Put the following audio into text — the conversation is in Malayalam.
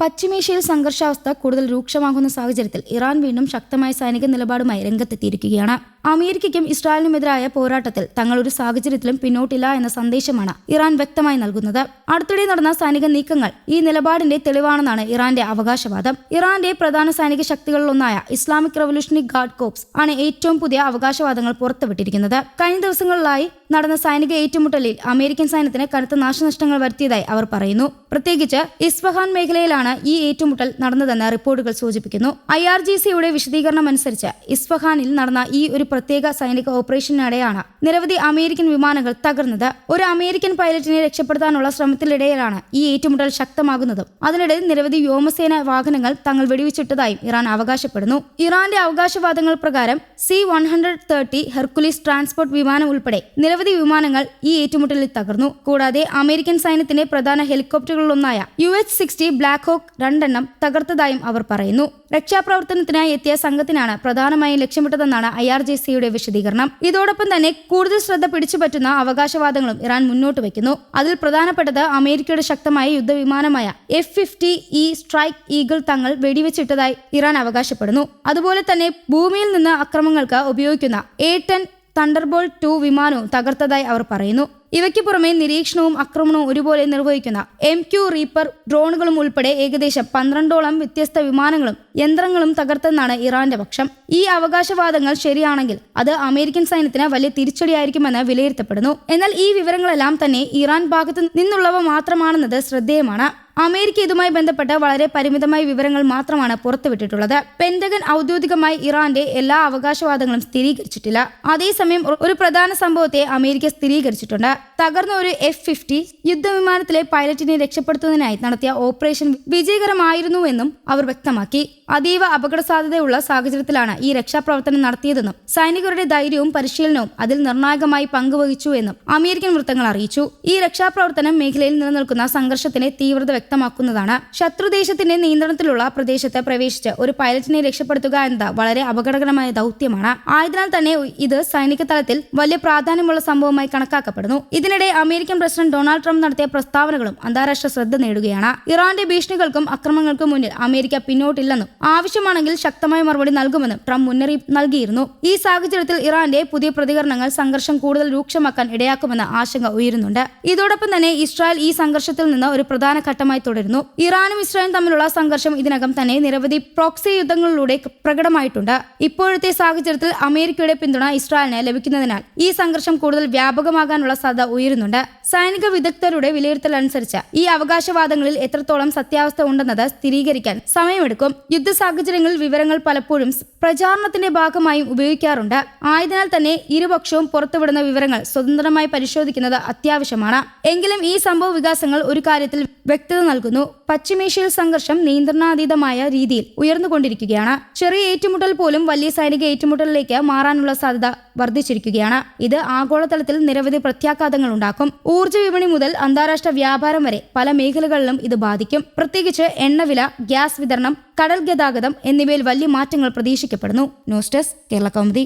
പശ്ചിമേഷ്യയിൽ സംഘർഷാവസ്ഥ കൂടുതൽ രൂക്ഷമാകുന്ന സാഹചര്യത്തിൽ ഇറാൻ വീണ്ടും ശക്തമായ സൈനിക നിലപാടുമായി രംഗത്തെത്തിയിരിക്കുകയാണ്. അമേരിക്കയ്ക്കും ഇസ്രായേലിനുമെതിരായ പോരാട്ടത്തിൽ തങ്ങൾ ഒരു സാഹചര്യത്തിലും പിന്നോട്ടില്ല എന്ന സന്ദേശമാണ് ഇറാൻ വ്യക്തമായി നൽകുന്നത്. അടുത്തിടെ നടന്ന സൈനിക നീക്കങ്ങൾ ഈ നിലപാടിന്റെ തെളിവാണെന്നാണ് ഇറാന്റെ അവകാശവാദം. ഇറാന്റെ പ്രധാന സൈനിക ശക്തികളിലൊന്നായ ഇസ്ലാമിക് റവല്യൂഷണറി ഗാർഡ് കോർപ്സ് ആണ് ഏറ്റവും പുതിയ അവകാശവാദങ്ങൾ പുറത്തുവിട്ടിരിക്കുന്നത്. കഴിഞ്ഞ ദിവസങ്ങളിലായി നടന്ന സൈനിക ഏറ്റുമുട്ടലിൽ അമേരിക്കൻ സൈന്യത്തിന് കനത്ത നാശനഷ്ടങ്ങൾ വരുത്തിയതായി അവർ പറയുന്നു. പ്രത്യേകിച്ച് ഇസ്ഫഹാൻ മേഖലയിലാണ് ഈ ഏറ്റുമുട്ടൽ നടന്നതെന്ന് റിപ്പോർട്ടുകൾ സൂചിപ്പിക്കുന്നു. IRGCയുടെ വിശദീകരണം അനുസരിച്ച് ഇസ്ഫഹാനിൽ നടന്ന ഈ ഒരു പ്രത്യേക സൈനിക ഓപ്പറേഷനിടെയാണ് നിരവധി അമേരിക്കൻ വിമാനങ്ങൾ തകർന്നത്. ഒരു അമേരിക്കൻ പൈലറ്റിനെ രക്ഷപ്പെടുത്താനുള്ള ശ്രമത്തിനിടയിലാണ് ഈ ഏറ്റുമുട്ടൽ ശക്തമാകുന്നതും അതിനിടെ നിരവധി വ്യോമസേന വാഹനങ്ങൾ തങ്ങൾ വെടിവെച്ചിട്ടതായും ഇറാൻ അവകാശപ്പെടുന്നു. ഇറാന്റെ അവകാശവാദങ്ങൾ പ്രകാരം C-130 ഹെർക്കുലിസ് ട്രാൻസ്പോർട്ട് വിമാനം ഉൾപ്പെടെ നിരവധി വിമാനങ്ങൾ ഈ ഏറ്റുമുട്ടലിൽ തകർന്നു. കൂടാതെ അമേരിക്കൻ സൈന്യത്തിന്റെ പ്രധാന ഹെലികോപ്റ്ററുകളിലൊന്നായ UH-60 ബ്ലാക്ക് ഹോക്ക് 2 തകർത്തതായും അവർ പറയുന്നു. രക്ഷാപ്രവർത്തനത്തിനായി എത്തിയ സംഘത്തിനാണ് പ്രധാനമായും ലക്ഷ്യമിട്ടതെന്നാണ് IRGCയുടെ വിശദീകരണം. ഇതോടൊപ്പം തന്നെ കൂടുതൽ ശ്രദ്ധ പിടിച്ചുപറ്റുന്ന അവകാശവാദങ്ങളും ഇറാൻ മുന്നോട്ട് വയ്ക്കുന്നു. അതിൽ പ്രധാനപ്പെട്ടത് അമേരിക്കയുടെ ശക്തമായ യുദ്ധവിമാനമായ F-50E സ്ട്രൈക്ക് ഈഗിൾ തങ്ങൾ വെടിവെച്ചിട്ടതായി ഇറാൻ അവകാശപ്പെടുന്നു. അതുപോലെ തന്നെ ഭൂമിയിൽ നിന്ന് അക്രമങ്ങൾക്ക് ഉപയോഗിക്കുന്ന A-10 തണ്ടർബോൾട്ട് 2 വിമാനവും തകർത്തതായി അവർ പറയുന്നു. ഇവയ്ക്ക് പുറമെ നിരീക്ഷണവും ആക്രമണവും ഒരുപോലെ നിർവഹിക്കുന്ന MQ റീപ്പർ ഡ്രോണുകളും ഉൾപ്പെടെ ഏകദേശം 12ഓളം വ്യത്യസ്ത വിമാനങ്ങളും യന്ത്രങ്ങളും തകർത്തെന്നാണ് ഇറാന്റെ പക്ഷം. ഈ അവകാശവാദങ്ങൾ ശരിയാണെങ്കിൽ അത് അമേരിക്കൻ സൈന്യത്തിന് വലിയ തിരിച്ചടിയായിരിക്കുമെന്ന് വിലയിരുത്തപ്പെടുന്നു. എന്നാൽ ഈ വിവരങ്ങളെല്ലാം തന്നെ ഇറാൻ ഭാഗത്തു നിന്നുള്ളവ മാത്രമാണെന്നത് ശ്രദ്ധേയമാണ്. അമേരിക്ക ഇതുമായി ബന്ധപ്പെട്ട് വളരെ പരിമിതമായ വിവരങ്ങൾ മാത്രമാണ് പുറത്തുവിട്ടിട്ടുള്ളത്. പെന്റഗൺ ഔദ്യോഗികമായി ഇറാന്റെ എല്ലാ അവകാശവാദങ്ങളും സ്ഥിരീകരിച്ചിട്ടില്ല. അതേസമയം ഒരു പ്രധാന സംഭവത്തെ അമേരിക്ക സ്ഥിരീകരിച്ചിട്ടുണ്ട്. തകർന്ന ഒരു F-50 യുദ്ധവിമാനത്തിലെ പൈലറ്റിനെ രക്ഷപ്പെടുത്തുന്നതിനായി നടത്തിയ ഓപ്പറേഷൻ വിജയകരമായിരുന്നുവെന്നും അവർ വ്യക്തമാക്കി. അതീവ അപകട സാധ്യതയുള്ള സാഹചര്യത്തിലാണ് ഈ രക്ഷാപ്രവർത്തനം നടത്തിയതെന്നും സൈനികരുടെ ധൈര്യവും പരിശീലനവും അതിൽ നിർണായകമായി പങ്കുവഹിച്ചു എന്നും അമേരിക്കൻ വൃത്തങ്ങൾ അറിയിച്ചു. ഈ രക്ഷാപ്രവർത്തനം മേഖലയിൽ നിലനിൽക്കുന്ന സംഘർഷത്തിന്റെ തീവ്രത വ്യക്തമാക്കുന്നതാണ്. ശത്രുദേശത്തിന്റെ നിയന്ത്രണത്തിലുള്ള പ്രദേശത്ത് പ്രവേശിച്ച് ഒരു പൈലറ്റിനെ രക്ഷപ്പെടുത്തുക എന്നത് വളരെ അപകടകരമായ ദൗത്യമാണ്. ആയതിനാൽ തന്നെ ഇത് സൈനിക തലത്തിൽ വലിയ പ്രാധാന്യമുള്ള സംഭവമായി കണക്കാക്കപ്പെടുന്നു. ഇതിനിടെ അമേരിക്കൻ പ്രസിഡന്റ് ഡൊണാൾഡ് ട്രംപ് നടത്തിയ പ്രസ്താവനകളും അന്താരാഷ്ട്ര ശ്രദ്ധ നേടുകയാണ്. ഇറാന്റെ ഭീഷണികൾക്കും അക്രമങ്ങൾക്കും മുന്നിൽ അമേരിക്ക പിന്നോട്ടില്ലെന്നും ആവശ്യമാണെങ്കിൽ ശക്തമായ മറുപടി നൽകുമെന്നും ട്രംപ് മുന്നറിയിപ്പ് നൽകിയിരുന്നു. ഈ സാഹചര്യത്തിൽ ഇറാന്റെ പുതിയ പ്രതികരണങ്ങൾ സംഘർഷം കൂടുതൽ രൂക്ഷമാക്കാൻ ഇടയാക്കുമെന്ന ആശങ്ക ഉയരുന്നുണ്ട്. ഇതോടൊപ്പം തന്നെ ഇസ്രായേൽ ഈ സംഘർഷത്തിൽ നിന്ന് ഒരു പ്രധാന ഘട്ടമായി തുടരുന്നു. ഇറാനും ഇസ്രായേലും തമ്മിലുള്ള സംഘർഷം ഇതിനകം തന്നെ നിരവധി പ്രോക്സി യുദ്ധങ്ങളിലൂടെ പ്രകടമായിട്ടുണ്ട്. ഇപ്പോഴത്തെ സാഹചര്യത്തിൽ അമേരിക്കയുടെ പിന്തുണ ഇസ്രായേലിന് ലഭിക്കുന്നതിനാൽ ഈ സംഘർഷം കൂടുതൽ വ്യാപകമാകാനുള്ള സാധ്യത ഉയരുന്നുണ്ട്. സൈനിക വിദഗ്ധരുടെ വിലയിരുത്തൽ അനുസരിച്ച് ഈ അവകാശവാദങ്ങളിൽ എത്രത്തോളം സത്യാവസ്ഥ ഉണ്ടെന്നത് സ്ഥിരീകരിക്കാൻ സമയമെടുക്കും. യുദ്ധ സാഹചര്യങ്ങളിൽ വിവരങ്ങൾ പലപ്പോഴും പ്രചാരണത്തിന്റെ ഭാഗമായും ഉപയോഗിക്കാറുണ്ട്. ആയതിനാൽ തന്നെ ഇരുപക്ഷവും പുറത്തുവിടുന്ന വിവരങ്ങൾ സ്വതന്ത്രമായി പരിശോധിക്കുന്നത് അത്യാവശ്യമാണ്. എങ്കിലും ഈ സംഭവ വികാസങ്ങൾ ഒരു കാര്യത്തിൽ വ്യക്തത നൽകുന്നു. പശ്ചിമേഷ്യയിൽ സംഘർഷം നിയന്ത്രണാതീതമായ രീതിയിൽ ഉയർന്നുകൊണ്ടിരിക്കുകയാണ്. ചെറിയ ഏറ്റുമുട്ടൽ പോലും വലിയ സൈനിക ഏറ്റുമുട്ടലിലേക്ക് മാറാനുള്ള സാധ്യത വർദ്ധിച്ചിരിക്കുകയാണ്. ഇത് ആഗോളതലത്തിൽ നിരവധി പ്രത്യാഘാതങ്ങൾ ഉണ്ടാക്കും. ഊർജ്ജ വിപണി മുതൽ അന്താരാഷ്ട്ര വ്യാപാരം വരെ പല മേഖലകളിലും ഇത് ബാധിക്കും. പ്രത്യേകിച്ച് എണ്ണവില, ഗ്യാസ് വിതരണം, കടൽ ഗതാഗതം എന്നിവയിൽ വലിയ മാറ്റങ്ങൾ പ്രതീക്ഷിക്കപ്പെടുന്നു. News desk Kerala Kaumudi.